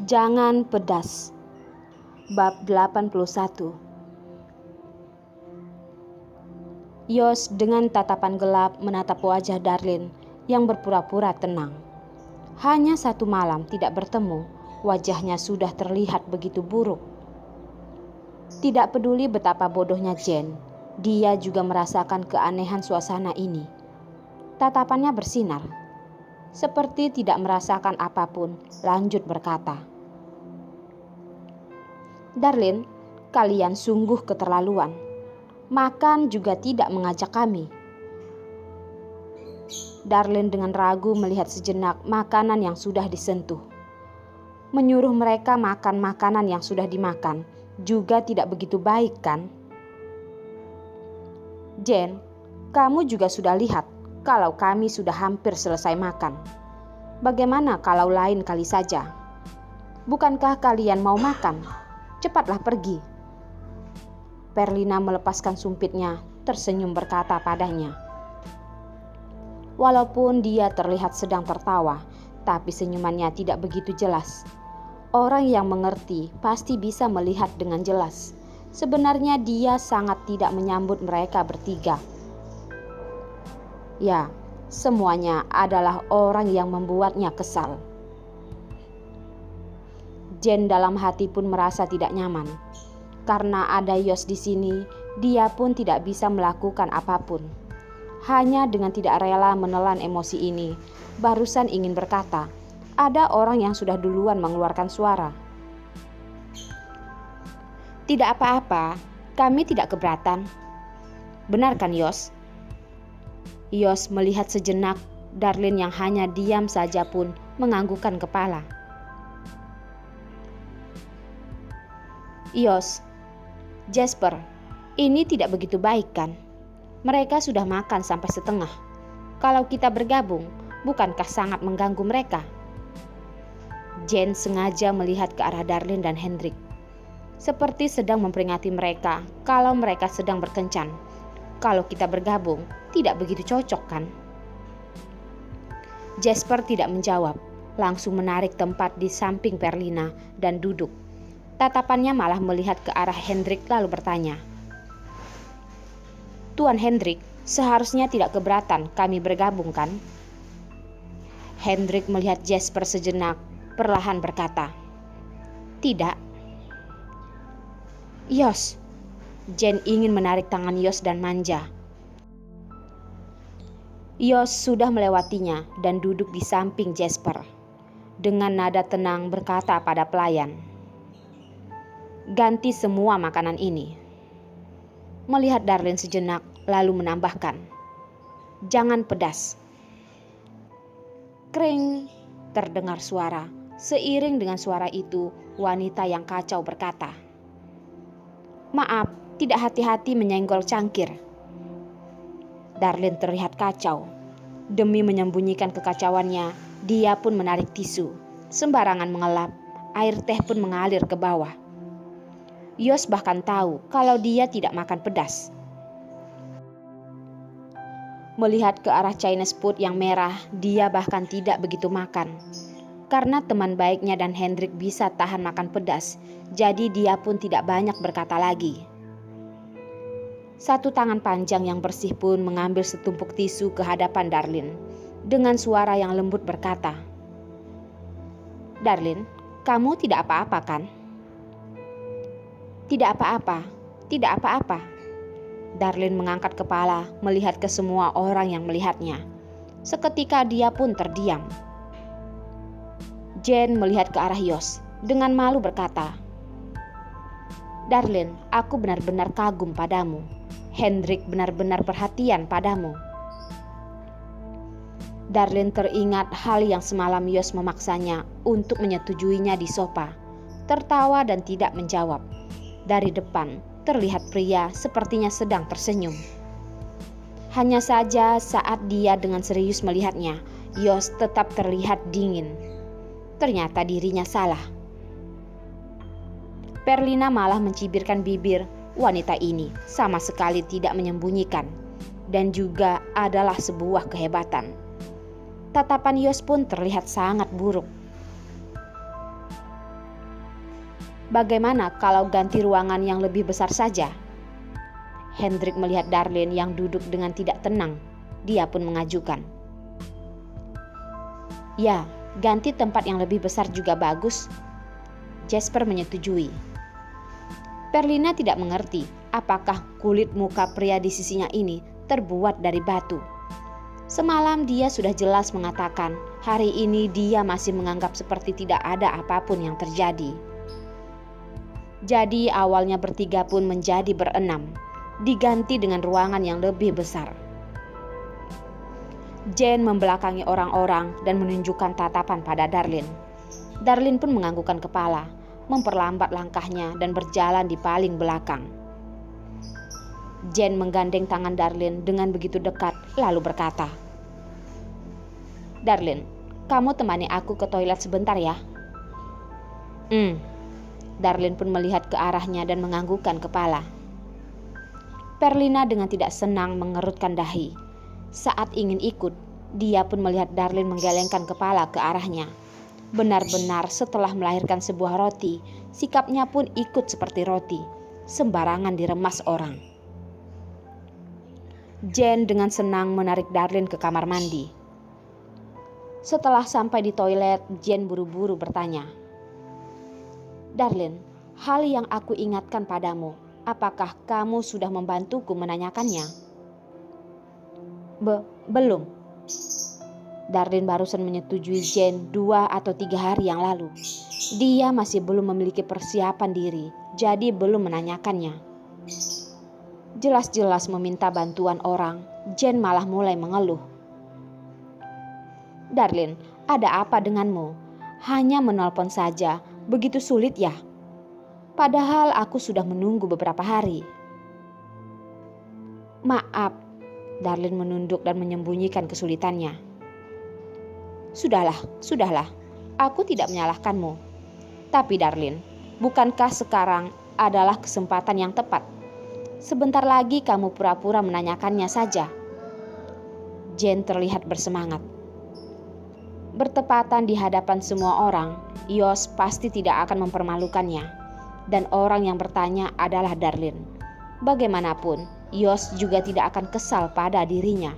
Jangan pedas. Bab 81. Yos dengan tatapan gelap menatap wajah Darlin yang berpura-pura tenang. Hanya satu malam tidak bertemu, wajahnya sudah terlihat begitu buruk. Tidak peduli betapa bodohnya Jane, dia juga merasakan keanehan suasana ini. Tatapannya bersinar, seperti tidak merasakan apapun, lanjut berkata, "Darlin, kalian sungguh keterlaluan. Makan juga tidak mengajak kami." Darlin dengan ragu melihat sejenak makanan yang sudah disentuh. Menyuruh mereka makan makanan yang sudah dimakan juga tidak begitu baik, kan? "Jane, kamu juga sudah lihat kalau kami sudah hampir selesai makan. Bagaimana kalau lain kali saja? Bukankah kalian mau makan? Cepatlah pergi." Perlina melepaskan sumpitnya, tersenyum berkata padanya. Walaupun dia terlihat sedang tertawa, tapi senyumannya tidak begitu jelas. Orang yang mengerti pasti bisa melihat dengan jelas. Sebenarnya dia sangat tidak menyambut mereka bertiga. Ya, semuanya adalah orang yang membuatnya kesal. Jane dalam hati pun merasa tidak nyaman. Karena ada Yos di sini, dia pun tidak bisa melakukan apapun. Hanya dengan tidak rela menelan emosi ini, barusan ingin berkata, ada orang yang sudah duluan mengeluarkan suara. "Tidak apa-apa, kami tidak keberatan. Benar kan, Yos?" Yos melihat sejenak Darlin yang hanya diam saja pun menganggukkan kepala. "Yos, Jasper, ini tidak begitu baik kan? Mereka sudah makan sampai setengah. Kalau kita bergabung, bukankah sangat mengganggu mereka?" Jane sengaja melihat ke arah Darlin dan Hendrik, seperti sedang memperingati mereka kalau mereka sedang berkencan. Kalau kita bergabung, tidak begitu cocok kan? Jasper tidak menjawab, langsung menarik tempat di samping Perlina dan duduk. Tatapannya malah melihat ke arah Hendrik lalu bertanya, "Tuan Hendrik, seharusnya tidak keberatan kami bergabung kan?" Hendrik melihat Jasper sejenak, perlahan berkata, "Tidak." "Yos." Jane ingin menarik tangan Yos dan manja. Yos sudah melewatinya dan duduk di samping Jasper. Dengan nada tenang berkata pada pelayan, "Ganti semua makanan ini." Melihat Darlin sejenak, lalu menambahkan, "Jangan pedas." Kring, terdengar suara. Seiring dengan suara itu, wanita yang kacau berkata, "Maaf, tidak hati-hati menyenggol cangkir." Darlin terlihat kacau. Demi menyembunyikan kekacauannya, dia pun menarik tisu. Sembarangan mengelap, air teh pun mengalir ke bawah. Yos bahkan tahu kalau dia tidak makan pedas. Melihat ke arah Chinese food yang merah, dia bahkan tidak begitu makan. Karena teman baiknya dan Hendrik bisa tahan makan pedas, jadi dia pun tidak banyak berkata lagi. Satu tangan panjang yang bersih pun mengambil setumpuk tisu ke hadapan Darlin. Dengan suara yang lembut berkata, "Darlin, kamu tidak apa-apa kan?" "Tidak apa-apa, tidak apa-apa." Darlin mengangkat kepala melihat ke semua orang yang melihatnya. Seketika dia pun terdiam. Jane melihat ke arah Yos dengan malu berkata, "Darlin, aku benar-benar kagum padamu. Hendrik benar-benar perhatian padamu." Darlin teringat hal yang semalam Yos memaksanya untuk menyetujuinya di sofa, tertawa dan tidak menjawab. Dari depan terlihat pria sepertinya sedang tersenyum. Hanya saja saat dia dengan serius melihatnya, Yos tetap terlihat dingin. Ternyata dirinya salah. Perlina malah mencibirkan bibir. Wanita ini sama sekali tidak menyembunyikan, dan juga adalah sebuah kehebatan. Tatapan Yos pun terlihat sangat buruk. Bagaimana kalau ganti ruangan yang lebih besar saja? Hendrik melihat Darlin yang duduk dengan tidak tenang. Dia pun mengajukan. Ya, ganti tempat yang lebih besar juga bagus. Jasper menyetujui. Perlina tidak mengerti apakah kulit muka pria di sisinya ini terbuat dari batu. Semalam dia sudah jelas mengatakan hari ini dia masih menganggap seperti tidak ada apapun yang terjadi. Jadi awalnya bertiga pun menjadi berenam, diganti dengan ruangan yang lebih besar. Jane membelakangi orang-orang dan menunjukkan tatapan pada Darlin. Darlin pun menganggukkan kepala, memperlambat langkahnya dan berjalan di paling belakang. Jane menggandeng tangan Darlin dengan begitu dekat lalu berkata, "Darlin, kamu temani aku ke toilet sebentar ya." Darlin pun melihat ke arahnya dan menganggukkan kepala. Perlina dengan tidak senang mengerutkan dahi. Saat ingin ikut, dia pun melihat Darlin menggelengkan kepala ke arahnya. Benar-benar setelah melahirkan sebuah roti, sikapnya pun ikut seperti roti, sembarangan diremas orang. Jane dengan senang menarik Darlin ke kamar mandi. Setelah sampai di toilet, Jane buru-buru bertanya, "Darlin, hal yang aku ingatkan padamu, apakah kamu sudah membantuku menanyakannya?" Belum. Darlin barusan menyetujui Jane 2 atau 3 hari yang lalu. Dia masih belum memiliki persiapan diri, jadi belum menanyakannya. Jelas-jelas meminta bantuan orang, Jane malah mulai mengeluh. "Darlin, ada apa denganmu? Hanya menelpon saja, begitu sulit ya? Padahal aku sudah menunggu beberapa hari." "Maaf," Darlin menunduk dan menyembunyikan kesulitannya. Sudahlah, aku tidak menyalahkanmu. Tapi Darlin, bukankah sekarang adalah kesempatan yang tepat? Sebentar lagi kamu pura-pura menanyakannya saja." Jane terlihat bersemangat. Bertepatan di hadapan semua orang, Yos pasti tidak akan mempermalukannya. Dan orang yang bertanya adalah Darlin. Bagaimanapun, Yos juga tidak akan kesal pada dirinya.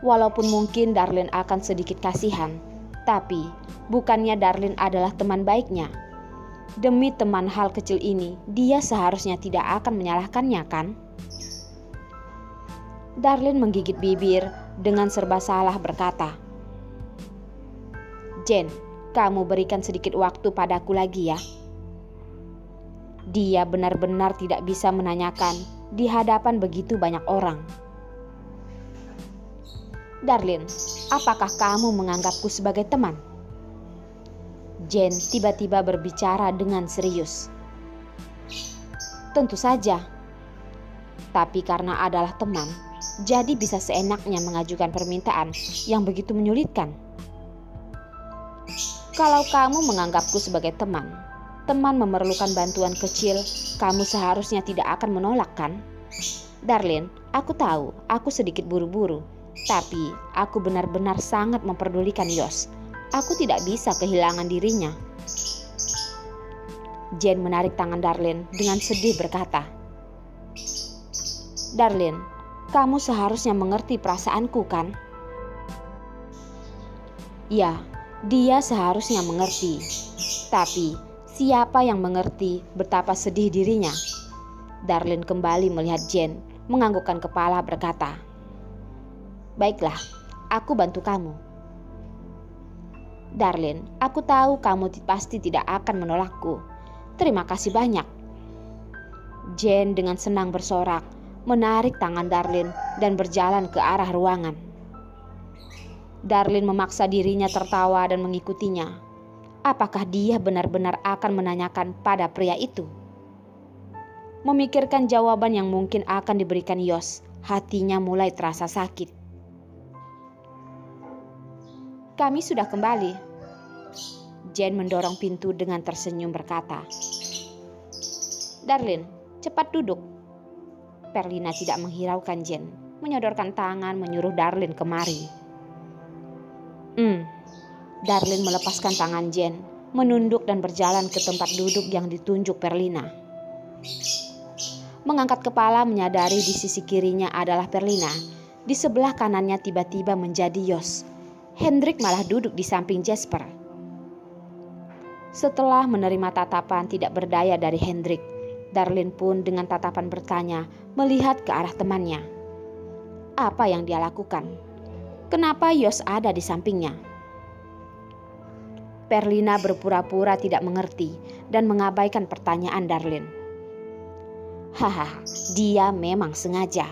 Walaupun mungkin Darlin akan sedikit kasihan, tapi bukannya Darlin adalah teman baiknya. Demi teman hal kecil ini, dia seharusnya tidak akan menyalahkannya, kan? Darlin menggigit bibir dengan serba salah berkata, "Jane, kamu berikan sedikit waktu padaku lagi ya." Dia benar-benar tidak bisa menanyakan di hadapan begitu banyak orang. "Darlin, apakah kamu menganggapku sebagai teman?" Jane tiba-tiba berbicara dengan serius. "Tentu saja. Tapi karena adalah teman, jadi bisa seenaknya mengajukan permintaan yang begitu menyulitkan. Kalau kamu menganggapku sebagai teman memerlukan bantuan kecil, kamu seharusnya tidak akan menolak, kan? Darlin, aku tahu aku sedikit buru-buru, tapi aku benar-benar sangat memperdulikan Yos. Aku tidak bisa kehilangan dirinya." Jane menarik tangan Darlin dengan sedih berkata, "Darlin, kamu seharusnya mengerti perasaanku, kan?" Ya, dia seharusnya mengerti. Tapi siapa yang mengerti betapa sedih dirinya? Darlin kembali melihat Jane, menganggukkan kepala berkata, "Baiklah, aku bantu kamu." "Darlin, aku tahu kamu pasti tidak akan menolakku. Terima kasih banyak." Jane dengan senang bersorak, menarik tangan Darlin dan berjalan ke arah ruangan. Darlin memaksa dirinya tertawa dan mengikutinya. Apakah dia benar-benar akan menanyakan pada pria itu? Memikirkan jawaban yang mungkin akan diberikan Yos, hatinya mulai terasa sakit. "Kami sudah kembali." Jane mendorong pintu dengan tersenyum berkata, "Darlin, cepat duduk." Perlina tidak menghiraukan Jane, menyodorkan tangan menyuruh Darlin kemari. Darlin melepaskan tangan Jane, menunduk dan berjalan ke tempat duduk yang ditunjuk Perlina. Mengangkat kepala menyadari di sisi kirinya adalah Perlina. Di sebelah kanannya tiba-tiba menjadi Jos. Hendrik malah duduk di samping Jasper. Setelah menerima tatapan tidak berdaya dari Hendrik, Darlin pun dengan tatapan bertanya melihat ke arah temannya. Apa yang dia lakukan? Kenapa Jos ada di sampingnya? Perlina berpura-pura tidak mengerti dan mengabaikan pertanyaan Darlin. Haha, dia memang sengaja.